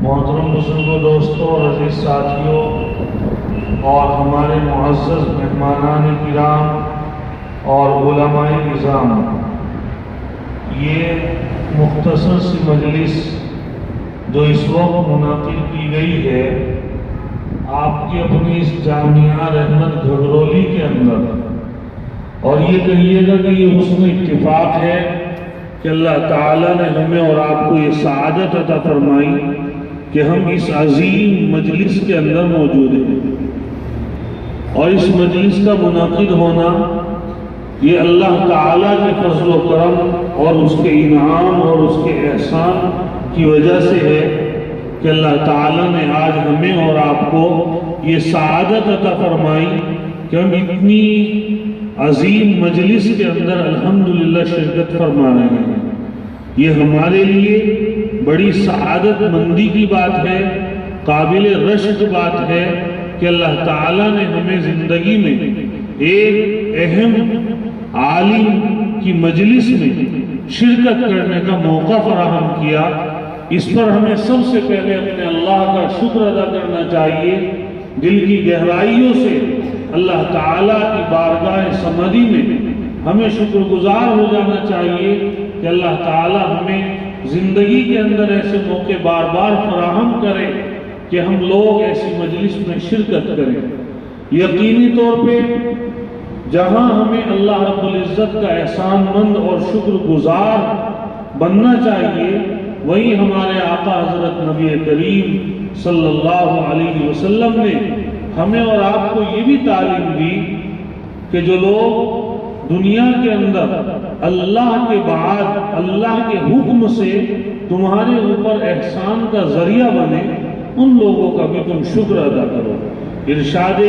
محترم بزرگوں، دوستوں اور عزیز ساتھیوں اور ہمارے معزز مہمانان کرام اور علماء نظام، یہ مختصر سی مجلس جو اس وقت منعقد کی گئی ہے آپ کی اپنی اس جامعہ رحمت گھگرولی کے اندر، اور یہ کہیے گا کہ یہ حسن اتفاق ہے کہ اللہ تعالیٰ نے ہمیں اور آپ کو یہ سعادت عطا فرمائی کہ ہم اس عظیم مجلس کے اندر موجود ہیں، اور اس مجلس کا منعقد ہونا یہ اللہ تعالیٰ کے فضل و کرم اور اس کے انعام اور اس کے احسان کی وجہ سے ہے کہ اللہ تعالیٰ نے آج ہمیں اور آپ کو یہ سعادت عطا فرمائی کہ ہم اتنی عظیم مجلس کے اندر الحمدللہ شرکت فرما رہے ہیں۔ یہ ہمارے لیے بڑی سعادت مندی کی بات ہے، قابل رشک بات ہے کہ اللہ تعالیٰ نے ہمیں زندگی میں ایک اہم عالم کی مجلس میں شرکت کرنے کا موقع فراہم کیا۔ اس پر ہمیں سب سے پہلے اپنے اللہ کا شکر ادا کرنا چاہیے، دل کی گہرائیوں سے اللہ تعالیٰ کی بارگاہ سمدی میں ہمیں شکر گزار ہو جانا چاہیے کہ اللہ تعالیٰ ہمیں زندگی کے اندر ایسے موقع بار بار فراہم کرے کہ ہم لوگ ایسی مجلس میں شرکت کریں۔ یقینی طور پہ جہاں ہمیں اللہ رب العزت کا احسان مند اور شکر گزار بننا چاہیے، وہی ہمارے آقا حضرت نبی کریم صلی اللہ علیہ وسلم نے ہمیں اور آپ کو یہ بھی تعلیم دی کہ جو لوگ دنیا کے اندر اللہ کے بعد اللہ کے حکم سے تمہارے اوپر احسان کا ذریعہ بنے، ان لوگوں کا بھی تم شکر ادا کرو۔ ارشاد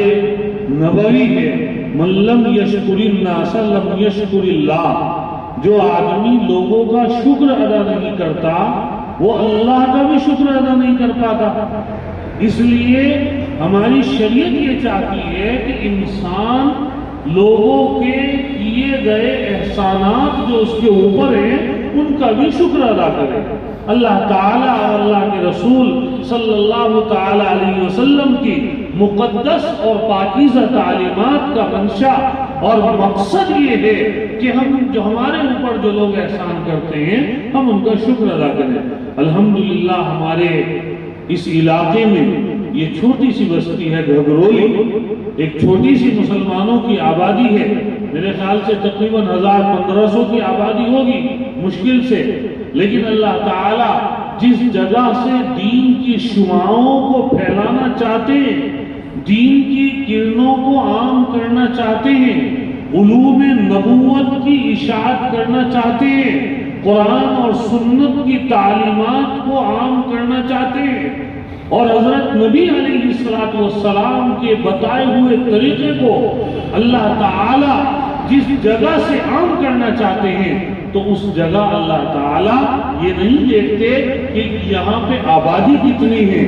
نبوی ہے، من لم یشکر الناس لم یشکر اللہ، جو آدمی لوگوں کا شکر ادا نہیں کرتا وہ اللہ کا بھی شکر ادا نہیں کر پاتا۔ اس لیے ہماری شریعت یہ چاہتی ہے کہ انسان لوگوں کے کیے گئے احسانات جو اس کے اوپر ہیں ان کا بھی شکر ادا کرے۔ اللہ تعالیٰ اور اللہ کے رسول صلی اللہ تعالیٰ علیہ وسلم کی مقدس اور پاکیزہ تعلیمات کا منشا اور مقصد یہ ہے کہ ہم جو ہمارے اوپر جو لوگ احسان کرتے ہیں ہم ان کا شکر ادا کریں۔ الحمدللہ ہمارے اس علاقے میں یہ چھوٹی سی بستی ہے گھگرولی، ایک چھوٹی سی مسلمانوں کی آبادی ہے، میرے خیال سے تقریباً 1500 کی آبادی ہوگی مشکل سے، لیکن اللہ تعالیٰ جس جگہ سے دین کی شعاعوں کو پھیلانا چاہتے ہیں، دین کی کرنوں کو عام کرنا چاہتے ہیں، علوم نبوت کی اشاعت کرنا چاہتے ہیں، قرآن اور سنت کی تعلیمات کو عام کرنا چاہتے ہیں، اور حضرت نبی علیہ السلام کے بتائے ہوئے طریقے کو اللہ تعالیٰ جس جگہ سے عام کرنا چاہتے ہیں، تو اس جگہ اللہ تعالیٰ یہ نہیں دیکھتے کہ یہاں پہ آبادی کتنی ہے،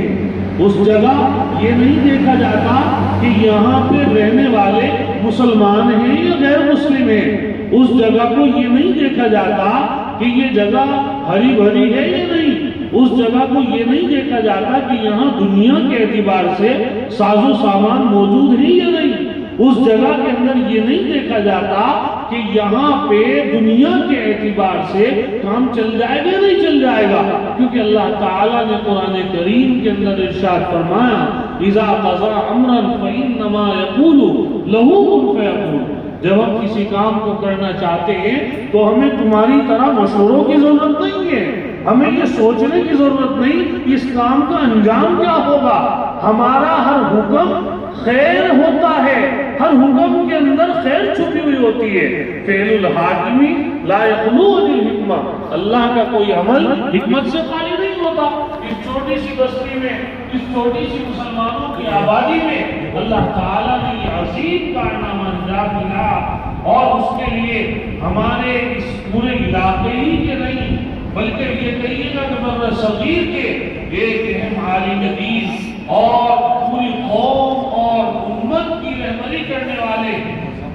اس جگہ یہ نہیں دیکھا جاتا کہ یہاں پہ رہنے والے مسلمان ہیں یا غیر مسلم ہیں، اس جگہ کو یہ نہیں دیکھا جاتا کہ یہ جگہ ہری بھری ہے یا نہیں، اس جگہ کو یہ نہیں دیکھا جاتا کہ یہاں دنیا کے اعتبار سے ساز و سامان موجود ہے یا نہیں، اس جگہ کے اندر یہ نہیں دیکھا جاتا کہ یہاں پہ دنیا کے اعتبار سے کام چل جائے گا یا نہیں چل جائے گا، کیونکہ اللہ تعالیٰ نے قرآن کریم کے اندر ارشاد فرمایا اذا قضى امرا فانما يقول له كن فيكون، جب ہم کسی کام کو کرنا چاہتے ہیں تو ہمیں تمہاری طرح مشوروں کی ضرورت نہیں ہے، ہمیں یہ سوچنے کی ضرورت نہیں اس کام کا انجام کیا ہوگا، ہمارا ہر حکم خیر ہوتا ہے، ہر حکم کے اندر خیر چھپی ہوئی ہوتی ہے۔ فعل الحاکم لا یخلو عن الحکمہ، اللہ کا کوئی عمل حکمت سے خالی نہیں ہوتا۔ اس چھوٹی سی بستی میں، اس چھوٹی سی مسلمانوں کی آبادی میں اللہ تعالیٰ نے یہ عظیم کارنامہ انجام دیا، اور اس کے لیے ہمارے اس پورے علاقے ہی کے نہیں بلکہ یہ کہیے گا کہ بر صغیر کے ایک اہم عالم دین اور پوری قوم اور امت کی رہبری کرنے والے،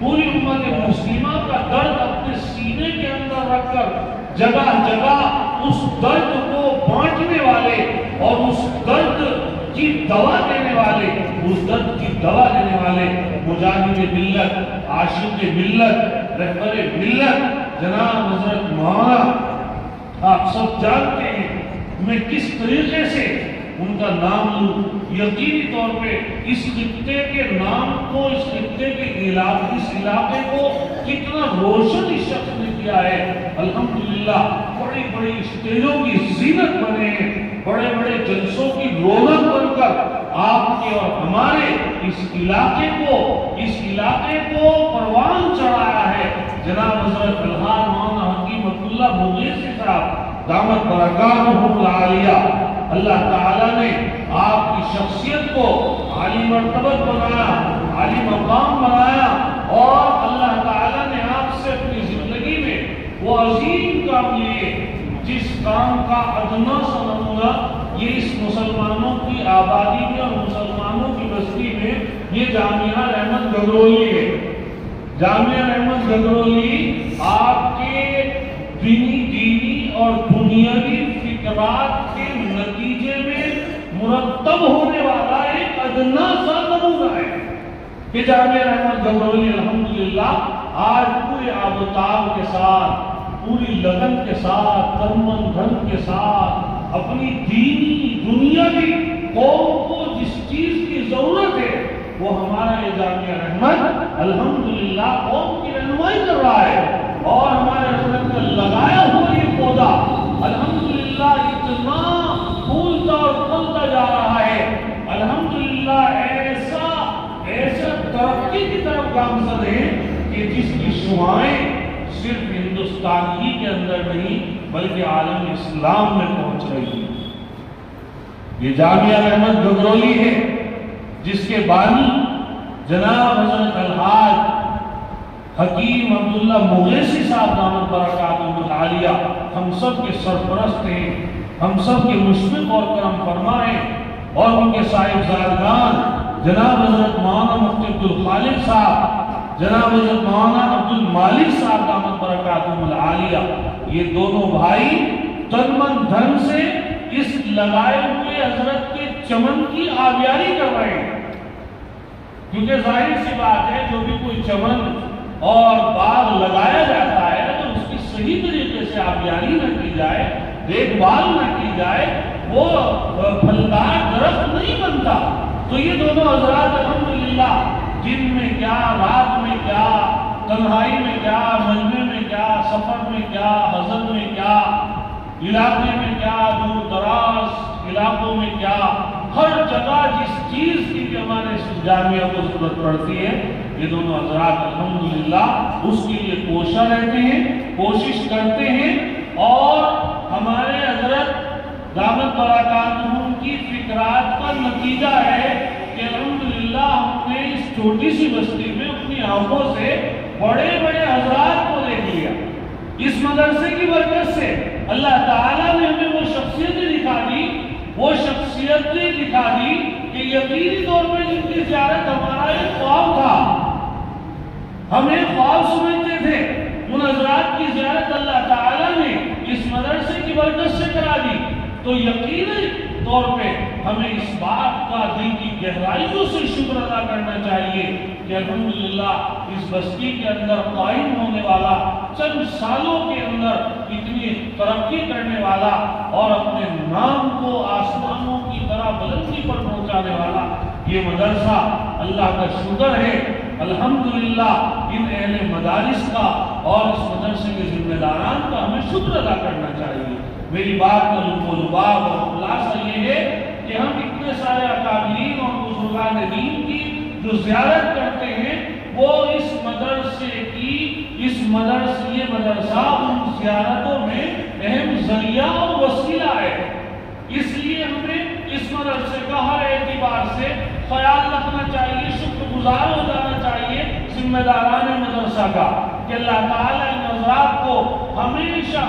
پوری امت مسلمہ کا درد اپنے سینے کے اندر رکھ کر جگہ جگہ اس درد کو بانٹنے والے اور اس درد کی دوا دینے والے، اس درد کی دوا دینے والے مجاہد ملت، عاشق ملت، رہبر ملت جناب حضرت مولانا، آپ سب جانتے ہیں میں کس طریقے سے ان کا نام لوں۔ یقینی طور پہ اس خطے کے نام کو، اس خطے کے اس علاقے کو کتنا روشن اس شخص نے کیا ہے۔ الحمدللہ بڑی بڑی اسٹیجوں کی زینت بنے ہیں، بڑے بڑے جلسوں کی رونق بن کر آپ کے اور ہمارے اس علاقے کو پروان چڑھایا ہے جناب حضرت الحاج مولانا حکیم عبداللہ مغیثی صاحب دامت برکاتہ العالیہ۔ اللہ تعالیٰ نے آپ کی شخصیت کو عالی مرتبت بنایا، عالی مقام بنایا، اور اللہ تعالیٰ نے آپ سے اپنی زندگی میں وہ عظیم کام لیے جس کام کا ادنا سا نمونہ یہ اس مسلمانوں کی آبادی میں اور مسلمانوں کی بستی میں یہ جامعہ رحمت گگرولی ہے۔ جامعہ رحمت گگرولی آپ کے دینی اور دنیاوی فکرات کے نتیجے میں مرتب ہونے والا ایک ادنا سا نمونہ ہے کہ جامعہ رحمت گگرولی الحمدللہ آج پورے آب و تاب کے ساتھ، پوری لگن کے ساتھ، تن من دھن کے ساتھ اپنی دینی دنیاوی قوم کو جس چیز کی ضرورت ہے وہ ہمارا یہ جامعہ رحمت الحمدللہ قوم کی رہنمائی کر رہا ہے، اور ہمارے حضرت کا لگایا ہوا یہ پودا الحمدللہ اتنا پھولتا اور پھلتا جا رہا ہے۔ الحمدللہ ایسا ترقی کی طرف گامزن ہے کہ جس کی شعاعیں صرف ہندوستان ہی کے اندر نہیں بلکہ عالم اسلام میں پہنچ رہی ہے۔ یہ جامعہ رحمت گگرولی ہے جس کے بانی جناب حضرت الحاج حکیم عبداللہ مغیثی صاحب دامت برکاتہ العالیہ ہم سب کے سرپرست ہیں، ہم سب کے مشفق اور کرم فرما ہیں، اور ان کے صاحبزادگان جناب حضرت مولانا مفتی عبدالخالق صاحب، جناب حضرت مولانا عبدالمالک صاحب دامت برکاتہ العالیہ، یہ دونوں بھائی تن من دھن سے اس لگائے ہوئے حضرت کے چمن کی آبیاری کر رہے ہیں، کیونکہ ظاہر سی بات ہے جو بھی کوئی چمن اور باغ لگایا جاتا ہے تو اس کی صحیح طریقے سے آبیاری نہ کی جائے، دیکھ بھال نہ کی جائے، وہ پھلدار درخت نہیں بنتا۔ تو یہ دونوں حضرات الحمدللہ دن میں کیا، رات میں کیا، تنہائی میں کیا، مجمع میں کیا، سفر میں کیا، حضر میں کیا، علاقے میں کیا، دور دراز علاقوں میں کیا، ہر جگہ جس چیز کی بھی ہمارے جامعہ کو ضرورت پڑتی ہے یہ دونوں حضرات الحمدللہ اس کے لیے کوشاں رہتے ہیں، کوشش کرتے ہیں، اور ہمارے حضرت دامت برکاتہ کی فکرات کا نتیجہ ہے کہ الحمدللہ ہم نے اس چھوٹی سی بستی میں اپنی آنکھوں سے بڑے بڑے حضرات کو دیکھ لیا۔ اس مدرسے کی برکت سے اللہ تعالیٰ نے ہمیں وہ شخصیتیں دکھا دی کہ یقینی طور پہ جن کی زیارت ہمارا ایک خواب تھا، ہم ایک خواب سمجھتے تھے، ان حضرات کی زیارت اللہ تعالیٰ نے اس مدرسے کی برکت سے کرا دی، تو یقینی طور پہ ہمیں اس بات کا دل کی گہرائیوں سے شکر ادا کرنا چاہیے کہ الحمدللہ اس بستی کے اندر قائم ہونے والا، چند سالوں کے اندر اتنی ترقی کرنے والا اور اپنے نام کو آسمانوں کی طرح بلندی پر پہنچانے والا یہ مدرسہ، اللہ کا شکر ہے الحمدللہ ان اہل مدارس کا اور اس مدرسے کے ذمہ داران کا ہمیں شکر ادا کرنا چاہیے۔ میری بات کا لب و لباب اور خلاصہ یہ ہے کہ ہم اتنے سارے اکابرین اور بزرگان دین کی جو زیارت کرتے ہیں وہ اس مدرسے کی یہ مدرسہ ان زیارتوں میں اہم ذریعہ اور وسیلہ ہے، اس لیے ہمیں اس مدرسے کا ہر اعتبار سے خیال رکھنا چاہیے، شکر گزار ہو جانا چاہیے ذمہ داران مدرسہ کا کہ اللہ تعالیٰ ان حضرات کو ہمیشہ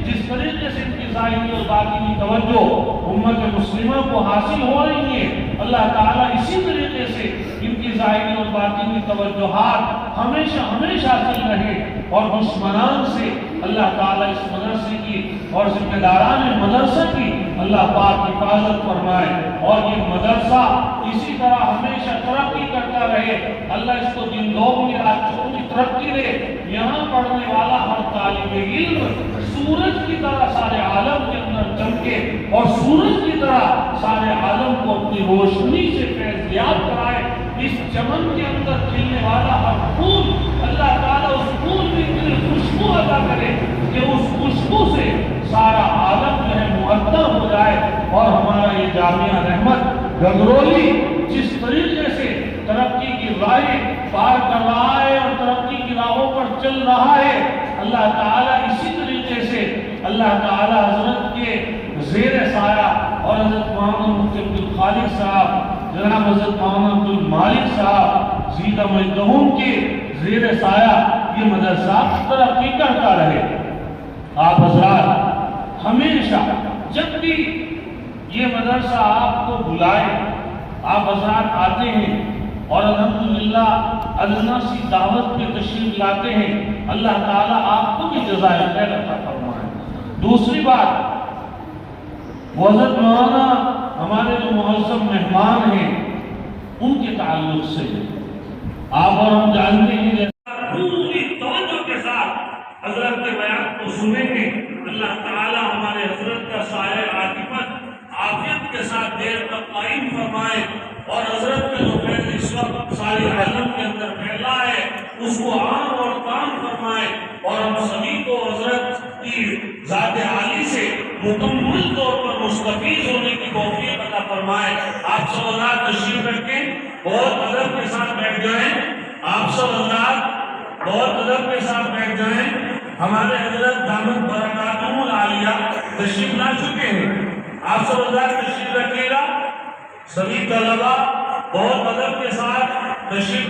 جس طریقے سے ان کی ظاہری اور باطنی توجہ امت مسلمہ کو حاصل ہو رہی ہے، اللہ تعالیٰ اسی طریقے سے ان کی کی ظاہری اور باطنی توجہات ہمیشہ ہمیشہ حاصل رہے، اور دشمنان سے اللہ تعالیٰ اس مدرسے کی اور ذمہ داران مدرسہ کی اللہ پاک حفاظت فرمائے، اور یہ مدرسہ اسی طرح ہمیشہ ترقی کرتا رہے، اللہ اس کو دن دوگنی رات چوگنی ترقی دے۔ یہاں پڑھنے والا ہر طالب علم سورج کی طرح سارے عالم کے اندر چمکے، اور سورج کی طرح سارے عالم کو اپنی روشنی سے فیضیاب کرائے۔ اس چمن کے اندر کھلنے والا ہر پھول اللہ تعالیٰ اس پھول میں اتنی خوشبو عطا کرے کہ اس خوشبو سے سارا عالم جو ہے معطر ہو جائے، اور ہمارا یہ جامعہ رحمت گگرولی جس طریقے سے ترقی کی راہیں پار کر رہا ہے اور ترقی کی راہوں پر چل رہا ہے، اللہ تعالیٰ اسی طریقے سے اللہ تعالیٰ حضرت کے زیر سایہ اور حضرت مولانا مفتی عبدالخالق صاحب، جناب حضرت مولانا عبدالمالک صاحب زیدہ مجدہم کے زیر سایہ یہ مدرسہ ترقی کرتا رہے۔ آپ حضرات ہمیشہ جب بھی یہ مدرسہ آپ کو بلائے، آپ حضرات آتے ہیں اور الحمدللہ ادنا سی دعوت پہ تشریف لاتے ہیں، اللہ تعالیٰ آپ کو بھی جزائے خیر عطا فرمائے۔ دوسری بات، وہ حضرت مولانا ہمارے جو معظم مہمان ہیں ان کے تعلق سے آپ اور ہم جانتے ہیں، پوری توجہ کے ساتھ حضرت کے بیان کو سنیں گے، اللہ تعالیٰ ہمارے حضرت کا سایہ عاطفت عافیت کے ساتھ دیر تک قائم فرمائے، اور حضرت کا جو فیض اس وقت سارے عالم کے اندر پھیلا ہے اس کو عام اور کام فرمائے، اور ہم سبھی کو حضرت کی ذات عالی سے مکمل طور پر مستفیض ہونے کی توفیق عطا فرمائے۔ آپ سب حضرات تشریف رکھیں، بہت ادب کے ساتھ بیٹھ جائیں، آپ سب حضرات بہت ادب کے ساتھ بیٹھ جائیں۔ ہمارے حضرت دامت برکاتہم العالیہ تشریف لا چکے ہیں، آپ سب حضرات تشریف رکھیے گا، سبھی طلبہ بہت ادب کے ساتھ تشریف